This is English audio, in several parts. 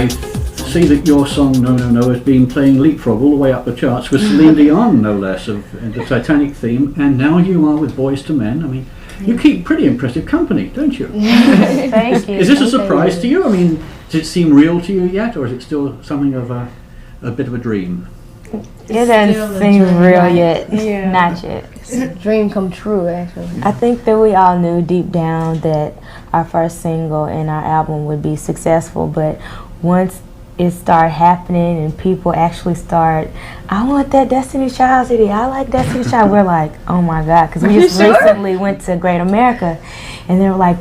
I see that your song No No No has been playing leapfrog all the way up the charts with Celine Dion, no less, of the Titanic theme, and now you are with Boys to Men. I mean, you keep pretty impressive company, don't you? Thank you. Is this a surprise to you? I mean, does it seem real to you yet, or is it still something of a bit of a dream? It doesn't seem real yet. Not yet. It's a dream come true, actually. I think that we all knew deep down that our first single and our album would be successful, but once it started happening and people actually start, I want that Destiny's Child CD, I like Destiny's Child, we're like, oh my God, because we just recently went to Great America and there were like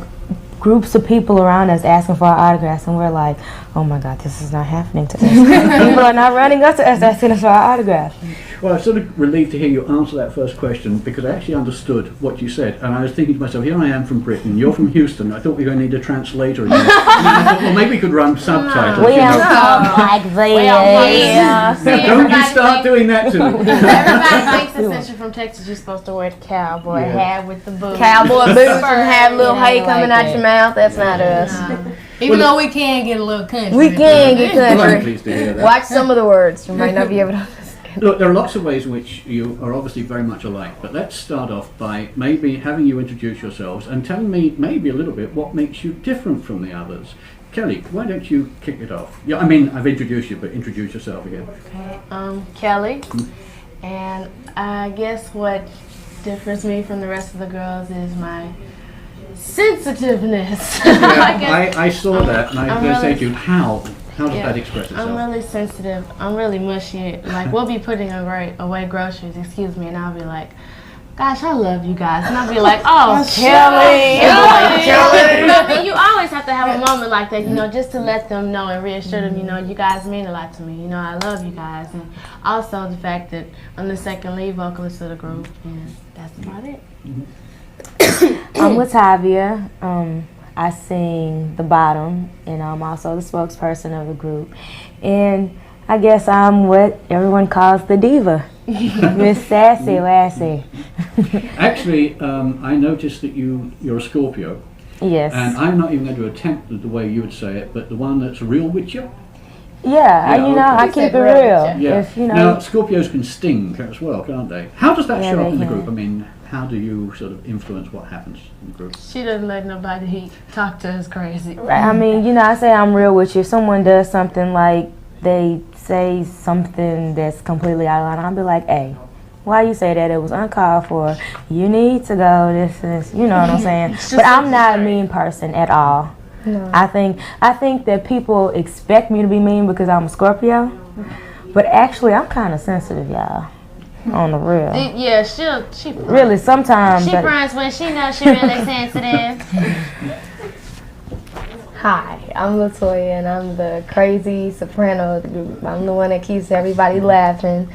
groups of people around us asking for our autographs, and we're like, oh my God, this is not happening to us. People are not running up to us asking us for our autographs. Well, I'm sort of relieved to hear you answer that first question, because I actually understood what you said, and I was thinking to myself, here I am from Britain, you're from Houston, I thought we were going to need a translator. And I thought, well, maybe we could run subtitles. We you don't know. talk like this. Now, don't you start doing that to me. Everybody thinks that since you're from Texas, you're supposed to wear the cowboy hat with the boots. Cowboy boots and have little hay coming out your mouth. That's not us. Even though we can get a little country. We can get Well, I'm country. pleased to hear that. Watch some of the words. You might not be able to understand. Look, there are lots of ways in which you are obviously very much alike, but let's start off by maybe having you introduce yourselves and telling me maybe a little bit what makes you different from the others. Kelly, why don't you kick it off? Yeah, I mean, I've introduced you, but introduce yourself again. Okay, Kelly, and I guess what differs me from the rest of the girls is my sensitiveness. Yeah, I saw that, and I was going to say to you, how does that express itself? I'm really sensitive. I'm really mushy. Like, we'll be putting away groceries, excuse me, and I'll be like, gosh, I love you guys. And I'll be like, oh, Kelly. Kelly. You always have to have a moment like that, you know, just to let them know and reassure them, you know, you guys mean a lot to me. You know, I love you guys. And also the fact that I'm the second lead vocalist of the group, and that's about it. I'm Latavia. I sing the bottom, and I'm also the spokesperson of the group. And I guess I'm what everyone calls the diva, Miss Sassy Lassie. Actually, I noticed that you're a Scorpio, Yes. and I'm not even going to attempt the way you would say it, but the one that's real with you. Yeah, you know, okay. I keep it real. Yeah. If you know. Now, Scorpios can sting as well, can't they? How does that Yeah, show up they in the can. group? I mean, how do you sort of influence what happens in the group? She doesn't let nobody talk to us crazy. Right, I mean, you know, I say I'm real with you. If someone does something like they say something that's completely out of line, I'll be like, hey, why you say that? It was uncalled for. You need to go. This is, you know what I'm saying? But I'm not a mean person at all. No. I think that people expect me to be mean because I'm a Scorpio, but actually I'm kind of sensitive, y'all. On the real. Yeah, she Really, sometimes. She burns when she knows she really sensitive. Hi, I'm Latoya, and I'm the crazy soprano of the group. I'm the one that keeps everybody laughing.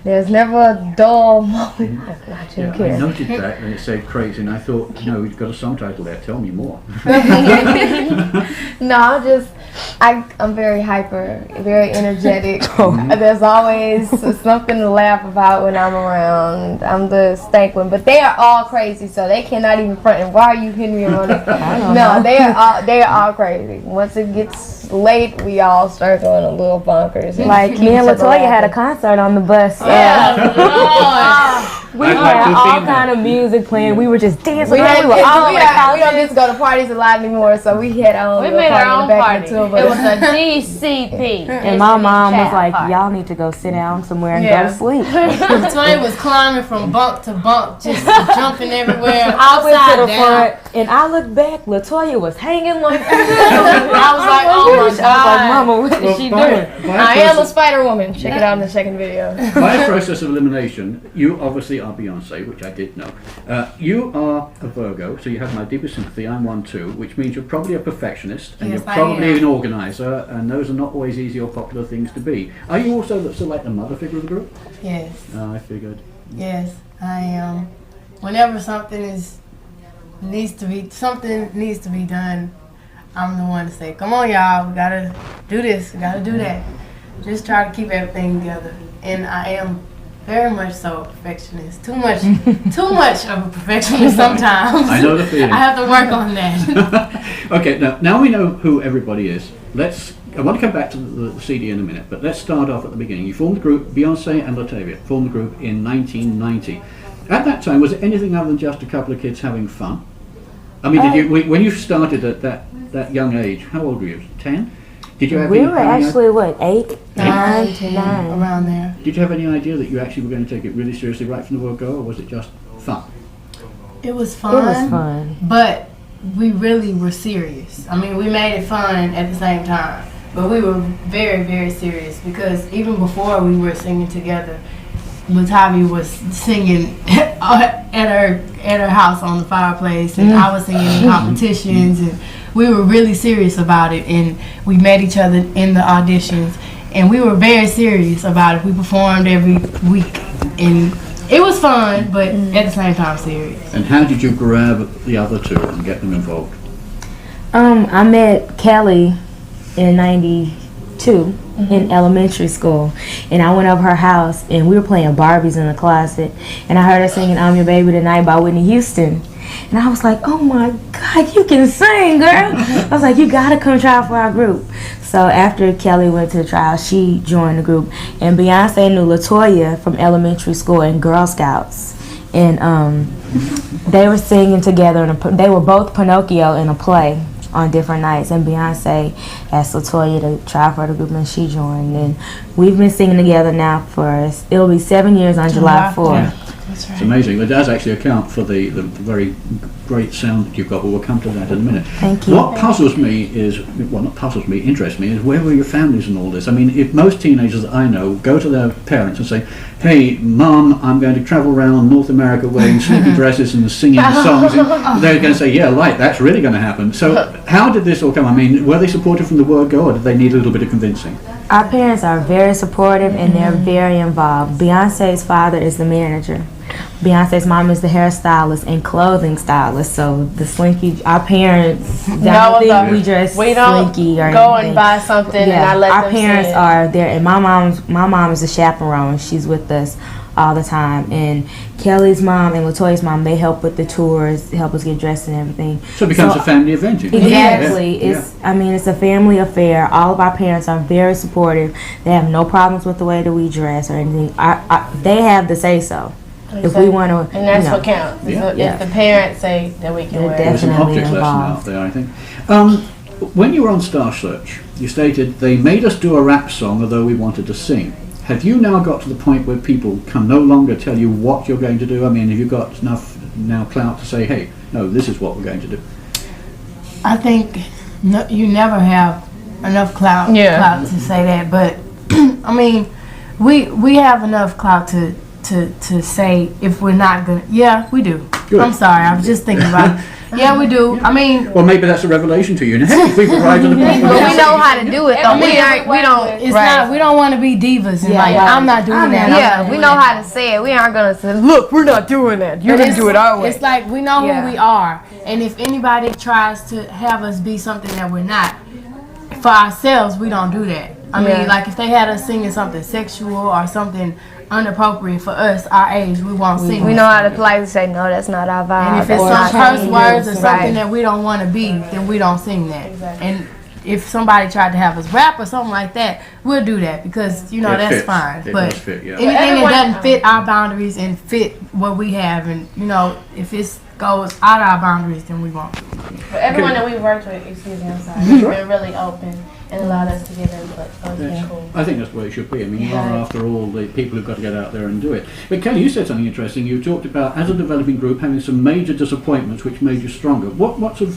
There's never a dull moment. Not you Yeah, I care. noted that and it said crazy, and I thought, no, you've got a subtitle there. Tell me more. No, I'm very hyper, very energetic. There's always something to laugh about when I'm around. I'm the stank one, but they are all crazy, so they cannot even front. And why are you hitting me on it? No, they are all crazy. Once it gets late, we all start going a little bonkers. Like me and Latoya had a concert on the bus. We had all kind of music playing. We were just dancing. We We were all on the don't couches. just go to parties a lot anymore, so we had our own We little made our own party in the party. back It of was the two of us. a DCP. And my mom was like, Party. y'all need to go sit down somewhere and Yeah. go to sleep. Latoya was climbing from bunk to bunk, just jumping everywhere. I went to upside the down. front and I looked back. Latoya was hanging like I was like, oh my I was like, god. Mama, what is she doing? I am a Spider Woman. Check it out in the second video. By a process of elimination, you obviously are Beyonce, which I did know. You are a Virgo, so you have my deepest sympathy. I'm one too, which means you're probably a perfectionist, and Yes, you're I probably am. an organizer, and those are not always easy or popular things to be. Are you also sort of like the mother figure of the group? Yes, I figured. yes, I am. Whenever something needs to be done, I'm the one to say, come on y'all, we gotta do this, we gotta do that. Just try to keep everything together. And I am very much so a perfectionist. Too much of a perfectionist sometimes. I know the feeling. I have to work on that. Okay, now we know who everybody is. Let's I want to come back to the CD in a minute, but let's start off at the beginning. You formed the group, Beyonce and Latavia formed the group in 1990. At that time, was it anything other than just a couple of kids having fun? I mean, did you, when you started at that young age, how old were you? 10? Did you have We any, were actually, what, 8, 9, 10, 9? around there. Did you have any idea that you actually were going to take it really seriously right from the word go, or was it just fun? It was It fun. was fun. But we really were serious. I mean, we made it fun at the same time, but we were very, very serious because even before we were singing together, Latavia was singing at her house on the fireplace, and I was singing in competitions, and we were really serious about it. And we met each other in the auditions, and we were very serious about it. We performed every week, and it was fun, but at the same time serious. And how did you grab the other two and get them involved? I met Kelly in 92 in elementary school, and I went over her house and we were playing Barbies in the closet, and I heard her singing I'm Your Baby Tonight by Whitney Houston, and I was like, oh my God, you can sing, girl. I was like, you gotta come try out for our group. So after Kelly went to the trial, she joined the group, and Beyonce knew LaToya from elementary school and Girl Scouts, and they were singing together, they were both Pinocchio in a play on different nights, and Beyonce asked LaToya to try for the group, and she joined, and we've been singing together now for, it'll be 7 years on July 4th. Yeah. It's amazing. It does actually account for the very great sound that you've got, but we'll come to that in a minute. Thank you. What puzzles me is, well, not puzzles me, interests me, is where were your families and all this? I mean, if most teenagers that I know go to their parents and say, hey, Mom, I'm going to travel around North America wearing sneaky dresses and singing songs, and they're going to say, yeah, right, that's really going to happen. So how did this all come? I mean, were they supportive from the word go, or did they need a little bit of convincing? Our parents are very supportive, and they're very involved. Beyonce's father is the manager. Beyonce's mom is the hairstylist and clothing stylist. So the slinky, our parents don't think we dress We don't slinky or go anything. and buy something and I let our them parents see it. are there, and my mom is a chaperone. She's with us all the time, and Kelly's mom and LaToya's mom, they help with the tours, help us get dressed and everything. So it becomes a family event. Exactly. Yeah. It's a family affair. All of our parents are very supportive. They have no problems with the way that we dress or anything. They have the say so. If we want to, And that's what counts. Yeah. If the parents say that we can They're wear it. There's an definitely optics lesson involved. out there, I think. When you were on Star Search, you stated they made us do a rap song although we wanted to sing. Have you now got to the point where people can no longer tell you what you're going to do? I mean, have you got enough now clout to say, hey, no, this is what we're going to do? I think you never have enough clout to say that, but I mean, we have enough clout to say if we're not gonna. Yeah, we do. Good. I'm sorry, I was just thinking about it. Yeah, we do. I mean, Well, maybe that's a revelation to you. And hey, if we could ride to the bottom But of we the know how to do it though. We don't. it's right. not. We don't want to be divas and like right. I'm not doing that. I'm Yeah, not we doing know that. how to say it. We aren't gonna say, look, we're not doing that. You're But gonna do it our way. It's like we know Yeah. who we are, and if anybody tries to have us be something that we're not, for ourselves, we don't do that. I Yeah. mean, like if they had us singing something sexual or something inappropriate for us, our age, we won't sing. We it. know how to politely say, no, that's not our vibe. And if it's that's some not curse me." words or something Right. that we don't want to be, then we don't sing that. And if somebody tried to have us rap or something like that, we'll do that because It that's fits. fine. It But does fit, yeah. anything everyone- that doesn't fit our boundaries and fit what we have, and if it goes out of our boundaries, then we won't. But everyone that we've worked with, excuse me, I'm sorry, has been really open and allowed us to give input. So it's been cool. I think that's the way it should be. I mean, you are, after all, the people who've got to get out there and do it. But Kelly, you said something interesting. You talked about, as a developing group, having some major disappointments which made you stronger. What sort of